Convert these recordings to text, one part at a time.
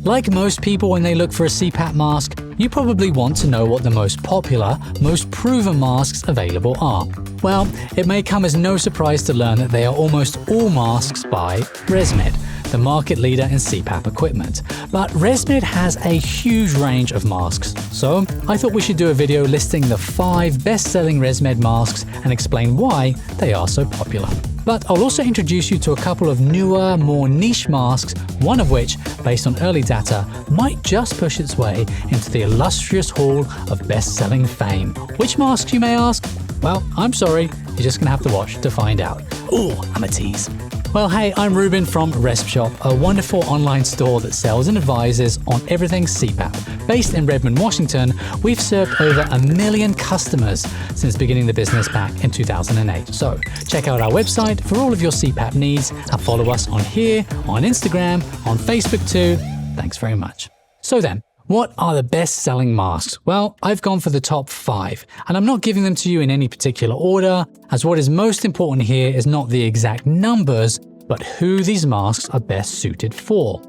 Like most people when they look for a CPAP mask, you probably want to know what the most popular, most proven masks available are. Well, it may come as no surprise to learn that they are almost all masks by ResMed, the market leader in CPAP equipment. But ResMed has a huge range of masks, so I thought we should do a video listing the 5 best-selling ResMed masks and explain why they are so popular. But I'll also introduce you to a couple of newer, more niche masks, one of which, based on early data, might just push its way into the illustrious hall of best-selling fame. Which masks, you may ask? Well, I'm sorry, you're just gonna have to watch to find out. Ooh, I'm a tease. Well, hey, I'm Ruben from RespShop, a wonderful online store that sells and advises on everything CPAP. Based in Redmond, Washington, we've served over 1 million customers since beginning the business back in 2008. So check out our website for all of your CPAP needs and follow us on here, on Instagram, on Facebook too. Thanks very much. So then, what are the best-selling masks? Well, I've gone for the top 5, and I'm not giving them to you in any particular order, as what is most important here is not the exact numbers, but who these masks are best suited for.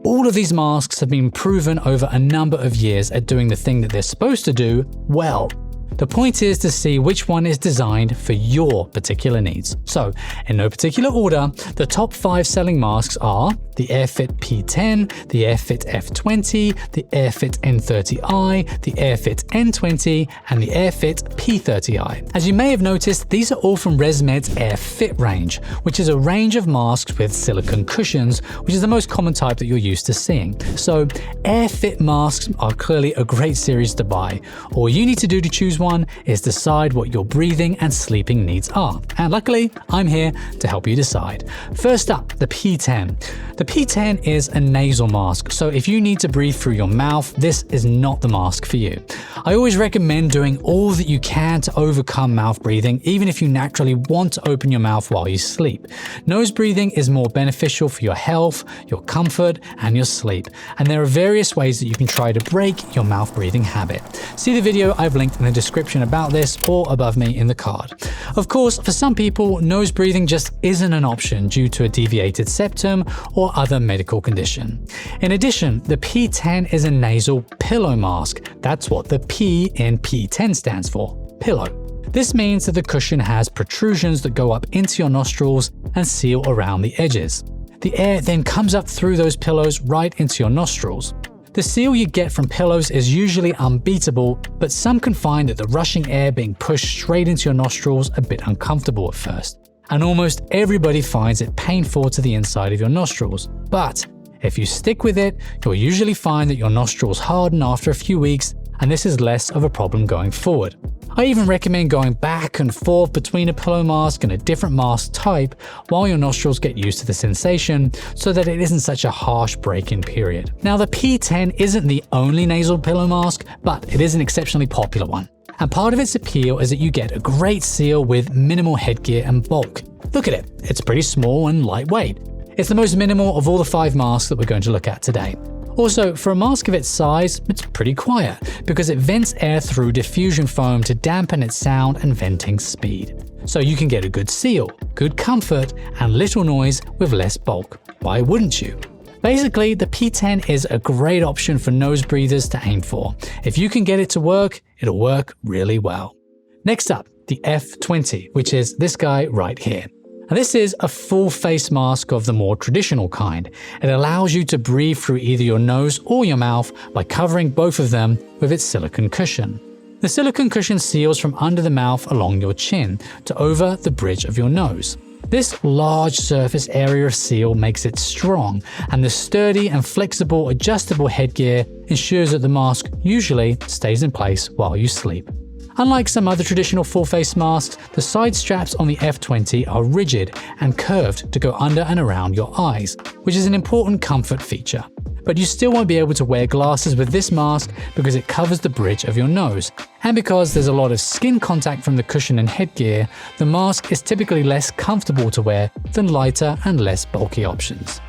All of these masks have been proven over a number of years at doing the thing that they're supposed to do well. The point is to see which one is designed for your particular needs. So, in no particular order, the top 5 selling masks are the AirFit P10, the AirFit F20, the AirFit N30i, the AirFit N20, and the AirFit P30i. As you may have noticed, these are all from ResMed's AirFit range, which is a range of masks with silicone cushions, which is the most common type that you're used to seeing. So, AirFit masks are clearly a great series to buy. All you need to do to choose one is decide what your breathing and sleeping needs are. And luckily, I'm here to help you decide. First up, the P10. The P10 is a nasal mask, so if you need to breathe through your mouth, this is not the mask for you. I always recommend doing all that you can to overcome mouth breathing, even if you naturally want to open your mouth while you sleep. Nose breathing is more beneficial for your health, your comfort, and your sleep. And there are various ways that you can try to break your mouth breathing habit. See the video I've linked in the description about this or above me in the card. Of course, for some people, nose breathing just isn't an option due to a deviated septum or other medical condition. In addition, the P10 is a nasal pillow mask. That's what the P in P10 stands for, pillow. This means that the cushion has protrusions that go up into your nostrils and seal around the edges. The air then comes up through those pillows right into your nostrils. The seal you get from pillows is usually unbeatable, but some can find that the rushing air being pushed straight into your nostrils a bit uncomfortable at first. And almost everybody finds it painful to the inside of your nostrils. But if you stick with it, you'll usually find that your nostrils harden after a few weeks, and this is less of a problem going forward. I even recommend going back and forth between a pillow mask and a different mask type while your nostrils get used to the sensation so that it isn't such a harsh break-in period. Now, the P10 isn't the only nasal pillow mask, but it is an exceptionally popular one. And part of its appeal is that you get a great seal with minimal headgear and bulk. Look at it, it's pretty small and lightweight. It's the most minimal of all the 5 masks that we're going to look at today. Also, for a mask of its size, it's pretty quiet because it vents air through diffusion foam to dampen its sound and venting speed. So you can get a good seal, good comfort, and little noise with less bulk. Why wouldn't you? Basically, the P10 is a great option for nose breathers to aim for. If you can get it to work, it'll work really well. Next up, the F20, which is this guy right here. And this is a full face mask of the more traditional kind. It allows you to breathe through either your nose or your mouth by covering both of them with its silicone cushion. The silicone cushion seals from under the mouth along your chin to over the bridge of your nose. This large surface area of seal makes it strong, and the sturdy and flexible adjustable headgear ensures that the mask usually stays in place while you sleep. Unlike some other traditional full-face masks, the side straps on the F20 are rigid and curved to go under and around your eyes, which is an important comfort feature. But you still won't be able to wear glasses with this mask because it covers the bridge of your nose. And because there's a lot of skin contact from the cushion and headgear, the mask is typically less comfortable to wear than lighter and less bulky options.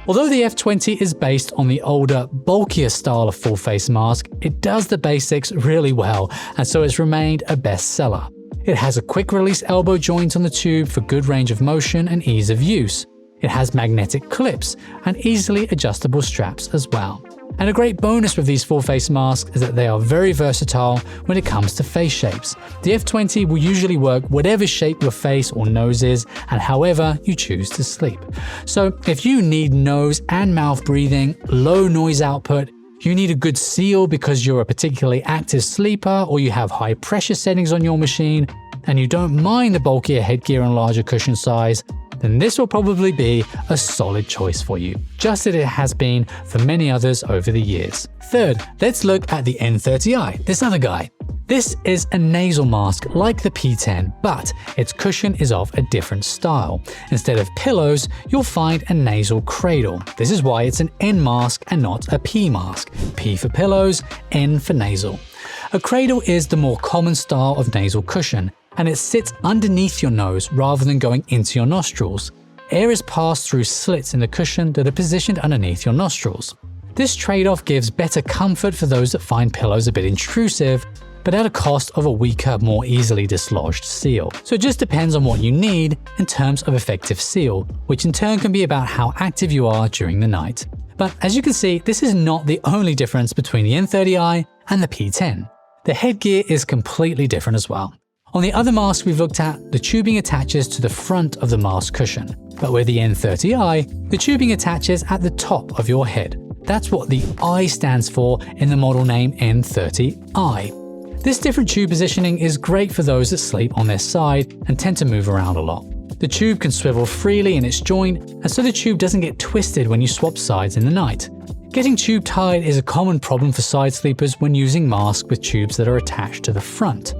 Although the F20 is based on the older, bulkier style of full-face mask, it does the basics really well, and so it's remained a bestseller. It has a quick-release elbow joint on the tube for good range of motion and ease of use. It has magnetic clips and easily adjustable straps as well. And a great bonus with these full face masks is that they are very versatile when it comes to face shapes. The F20 will usually work whatever shape your face or nose is and however you choose to sleep. So if you need nose and mouth breathing, low noise output, you need a good seal because you're a particularly active sleeper or you have high pressure settings on your machine, and you don't mind the bulkier headgear and larger cushion size, then this will probably be a solid choice for you, just as it has been for many others over the years. Third, let's look at the N30i, this other guy. This is a nasal mask like the P10, but its cushion is of a different style. Instead of pillows, you'll find a nasal cradle. This is why it's an N mask and not a P mask. P for pillows, N for nasal. A cradle is the more common style of nasal cushion, and it sits underneath your nose rather than going into your nostrils. Air is passed through slits in the cushion that are positioned underneath your nostrils. This trade-off gives better comfort for those that find pillows a bit intrusive, but at a cost of a weaker, more easily dislodged seal. So it just depends on what you need in terms of effective seal, which in turn can be about how active you are during the night. But as you can see, this is not the only difference between the N30i and the P10. The headgear is completely different as well. On the other masks we've looked at, the tubing attaches to the front of the mask cushion, but with the N30i, the tubing attaches at the top of your head. That's what the I stands for in the model name N30i. This different tube positioning is great for those that sleep on their side and tend to move around a lot. The tube can swivel freely in its joint, and so the tube doesn't get twisted when you swap sides in the night. Getting tube tied is a common problem for side sleepers when using masks with tubes that are attached to the front.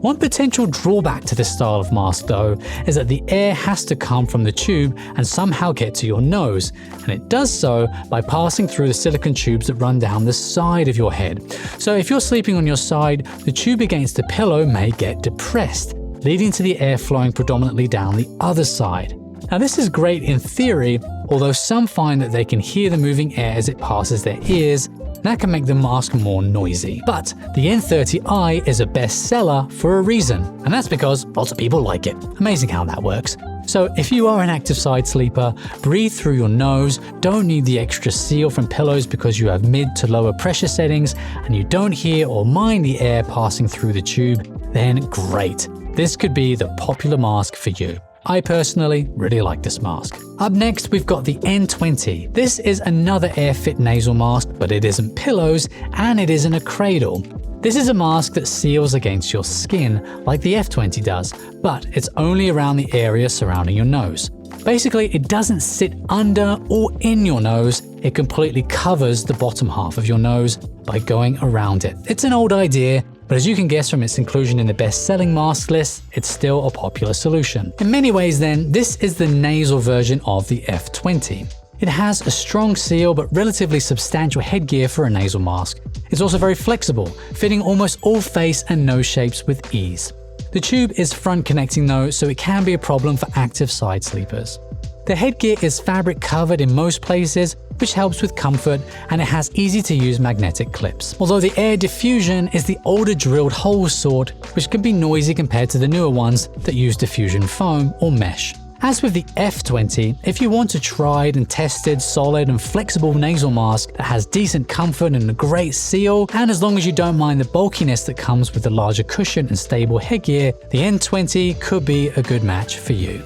One potential drawback to this style of mask, though, is that the air has to come from the tube and somehow get to your nose, and it does so by passing through the silicone tubes that run down the side of your head. So if you're sleeping on your side, the tube against the pillow may get depressed, leading to the air flowing predominantly down the other side. Now this is great in theory, although some find that they can hear the moving air as it passes their ears. That can make the mask more noisy. But the N30i is a bestseller for a reason, and that's because lots of people like it. Amazing how that works. So if you are an active side sleeper, breathe through your nose, don't need the extra seal from pillows because you have mid to lower pressure settings, and you don't hear or mind the air passing through the tube, then great. This could be the popular mask for you. I personally really like this mask. Up next, we've got the N20. This is another AirFit nasal mask, but it isn't pillows and it isn't a cradle. This is a mask that seals against your skin like the F20 does, but it's only around the area surrounding your nose. Basically, it doesn't sit under or in your nose, it completely covers the bottom half of your nose by going around it. It's an old idea, but as you can guess from its inclusion in the best-selling mask list, it's still a popular solution. In many ways then, this is the nasal version of the F20. It has a strong seal but relatively substantial headgear for a nasal mask. It's also very flexible, fitting almost all face and nose shapes with ease. The tube is front connecting though, so it can be a problem for active side sleepers. The headgear is fabric covered in most places, which helps with comfort, and it has easy to use magnetic clips. Although the air diffusion is the older drilled hole sort, which can be noisy compared to the newer ones that use diffusion foam or mesh. As with the F20, if you want a tried and tested, solid and flexible nasal mask that has decent comfort and a great seal, and as long as you don't mind the bulkiness that comes with the larger cushion and stable headgear, the N20 could be a good match for you.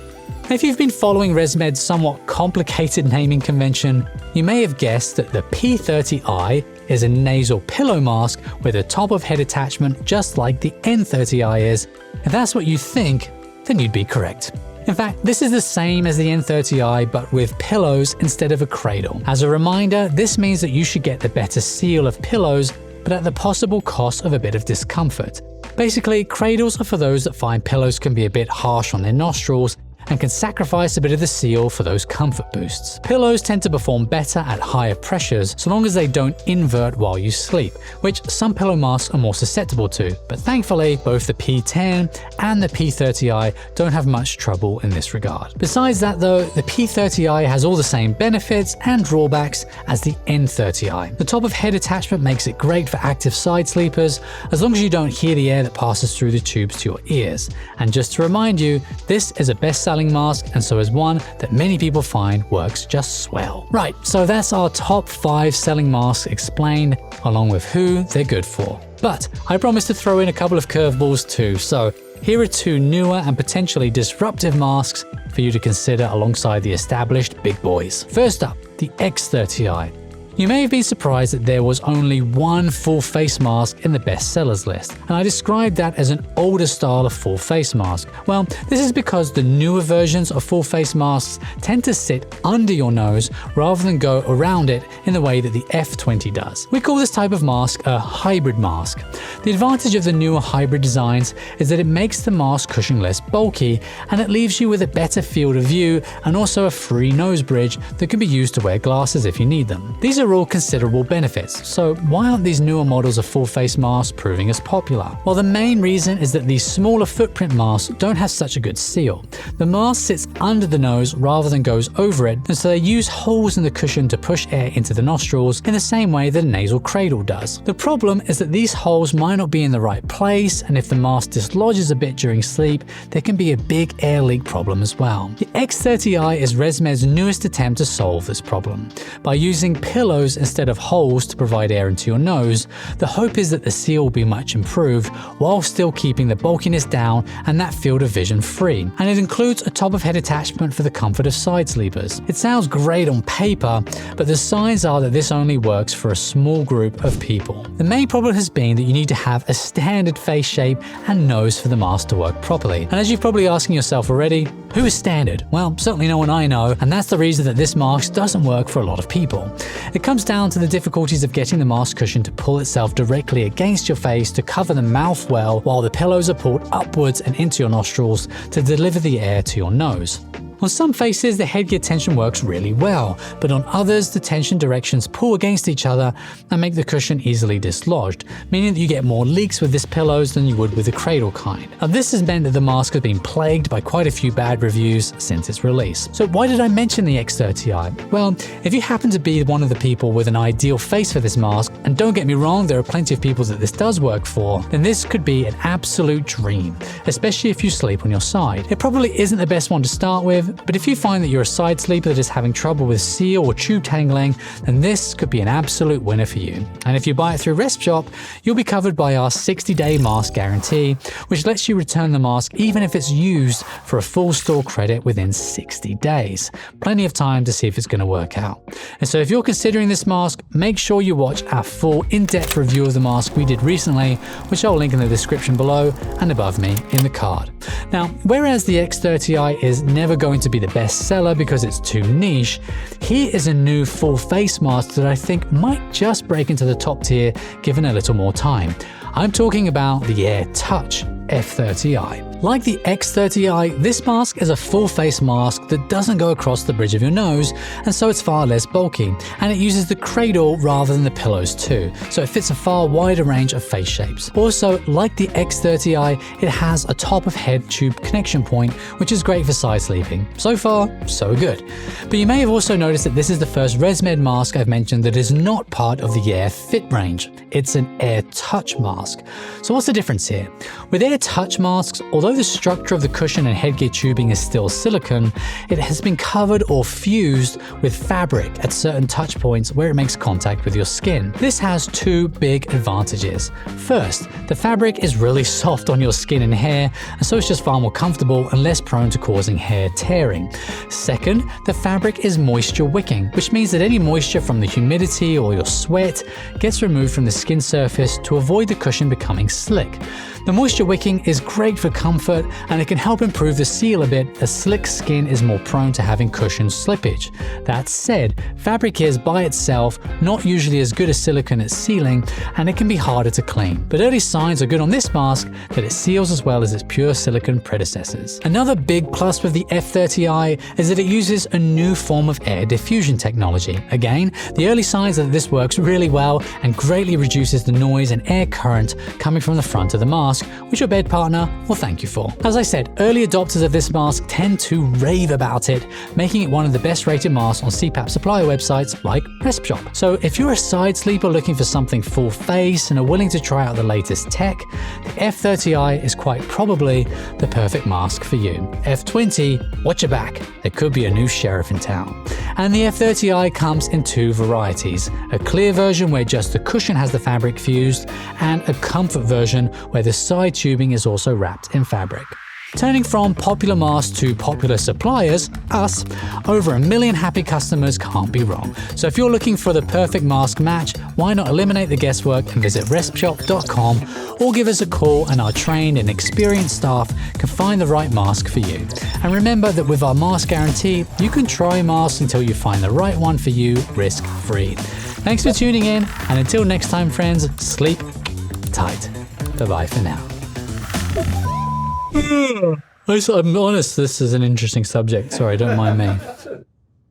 If you've been following ResMed's somewhat complicated naming convention, you may have guessed that the P30i is a nasal pillow mask with a top of head attachment just like the N30i is. If that's what you think, then you'd be correct. In fact, this is the same as the N30i but with pillows instead of a cradle. As a reminder, this means that you should get the better seal of pillows, but at the possible cost of a bit of discomfort. Basically, cradles are for those that find pillows can be a bit harsh on their nostrils and can sacrifice a bit of the seal for those comfort boosts. Pillows tend to perform better at higher pressures so long as they don't invert while you sleep, which some pillow masks are more susceptible to, but thankfully both the P10 and the P30i don't have much trouble in this regard. Besides that though, the P30i has all the same benefits and drawbacks as the N30i. The top of head attachment makes it great for active side sleepers as long as you don't hear the air that passes through the tubes to your ears. And just to remind you, this is a bestseller selling mask, and so is one that many people find works just swell. Right, so that's our top 5 selling masks explained, along with who they're good for. But I promised to throw in a couple of curveballs too, so here are 2 newer and potentially disruptive masks for you to consider alongside the established big boys. First up, the X30i. You may have been surprised that there was only one full face mask in the best sellers list, and I described that as an older style of full face mask. Well, this is because the newer versions of full face masks tend to sit under your nose rather than go around it in the way that the F20 does. We call this type of mask a hybrid mask. The advantage of the newer hybrid designs is that it makes the mask cushion less bulky, and it leaves you with a better field of view and also a free nose bridge that can be used to wear glasses if you need them. These are all considerable benefits, so why aren't these newer models of full face masks proving as popular? Well, the main reason is that these smaller footprint masks don't have such a good seal. The mask sits under the nose rather than goes over it, and so they use holes in the cushion to push air into the nostrils in the same way that a nasal cradle does. The problem is that these holes might not be in the right place, and if the mask dislodges a bit during sleep, there can be a big air leak problem as well. The X30i is ResMed's newest attempt to solve this problem. By using pillows instead of holes to provide air into your nose, the hope is that the seal will be much improved while still keeping the bulkiness down and that field of vision free. And it includes a top of head attachment for the comfort of side sleepers. It sounds great on paper, but the signs are that this only works for a small group of people. The main problem has been that you need to have a standard face shape and nose for the mask to work properly. And as you're probably asking yourself already, who is standard? Well, certainly no one I know, and that's the reason that this mask doesn't work for a lot of people. It comes down to the difficulties of getting the mask cushion to pull itself directly against your face to cover the mouth well, while the pillows are pulled upwards and into your nostrils to deliver the air to your nose. On some faces, the headgear tension works really well, but on others, the tension directions pull against each other and make the cushion easily dislodged, meaning that you get more leaks with this pillows than you would with the cradle kind. Now, this has meant that the mask has been plagued by quite a few bad reviews since its release. So why did I mention the X30i? Well, if you happen to be one of the people with an ideal face for this mask, and don't get me wrong, there are plenty of people that this does work for, then this could be an absolute dream, especially if you sleep on your side. It probably isn't the best one to start with, but if you find that you're a side sleeper that is having trouble with seal or tube tangling, then this could be an absolute winner for you. And if you buy it through RespShop, you'll be covered by our 60-day mask guarantee, which lets you return the mask even if it's used for a full store credit within 60 days. Plenty of time to see if it's going to work out. And so if you're considering this mask, make sure you watch our full in-depth review of the mask we did recently, which I'll link in the description below and above me in the card. Now, whereas the X30i is never going to be the best seller because it's too niche, here is a new full face mask that I think might just break into the top tier given a little more time. I'm talking about the AirTouch F30i. Like the X30i, this mask is a full face mask that doesn't go across the bridge of your nose, and so it's far less bulky, and it uses the cradle rather than the pillows too, so it fits a far wider range of face shapes. Also, like the X30i, it has a top of head tube connection point, which is great for side sleeping. So far, so good. But you may have also noticed that this is the first ResMed mask I've mentioned that is not part of the AirFit range. It's an AirTouch mask. So what's the difference here? With AirTouch masks, although the structure of the cushion and headgear tubing is still silicone, it has been covered or fused with fabric at certain touch points where it makes contact with your skin. This has 2 big advantages. First, the fabric is really soft on your skin and hair, and so it's just far more comfortable and less prone to causing hair tearing. Second, the fabric is moisture wicking, which means that any moisture from the humidity or your sweat gets removed from the skin surface to avoid the cushion becoming slick. The moisture wicking is great for comfort, and it can help improve the seal a bit as slick skin is more prone to having cushion slippage. That said, fabric is by itself not usually as good as silicone at sealing, and it can be harder to clean. But early signs are good on this mask that it seals as well as its pure silicone predecessors. Another big plus with the F30i is that it uses a new form of air diffusion technology. Again, the early signs are that this works really well and greatly reduces the noise and air current coming from the front of the mask, which your bed partner will thank you you for. As I said, early adopters of this mask tend to rave about it, making it one of the best rated masks on CPAP supplier websites like RespShop. So if you're a side sleeper looking for something full face and are willing to try out the latest tech, the F30i is quite probably the perfect mask for you. F20, watch your back, there could be a new sheriff in town. And the F30i comes in two varieties, a clear version where just the cushion has the fabric fused, and a comfort version where the side tubing is also wrapped in fabric. Turning from popular masks to popular suppliers, us, over 1 million happy customers can't be wrong. So if you're looking for the perfect mask match, why not eliminate the guesswork and visit RespShop.com or give us a call and our trained and experienced staff can find the right mask for you. And remember that with our mask guarantee, you can try masks until you find the right one for you risk-free. Thanks for tuning in, and until next time friends, sleep tight. Bye-bye for now. I'm honest, this is an interesting subject. Sorry, don't mind me.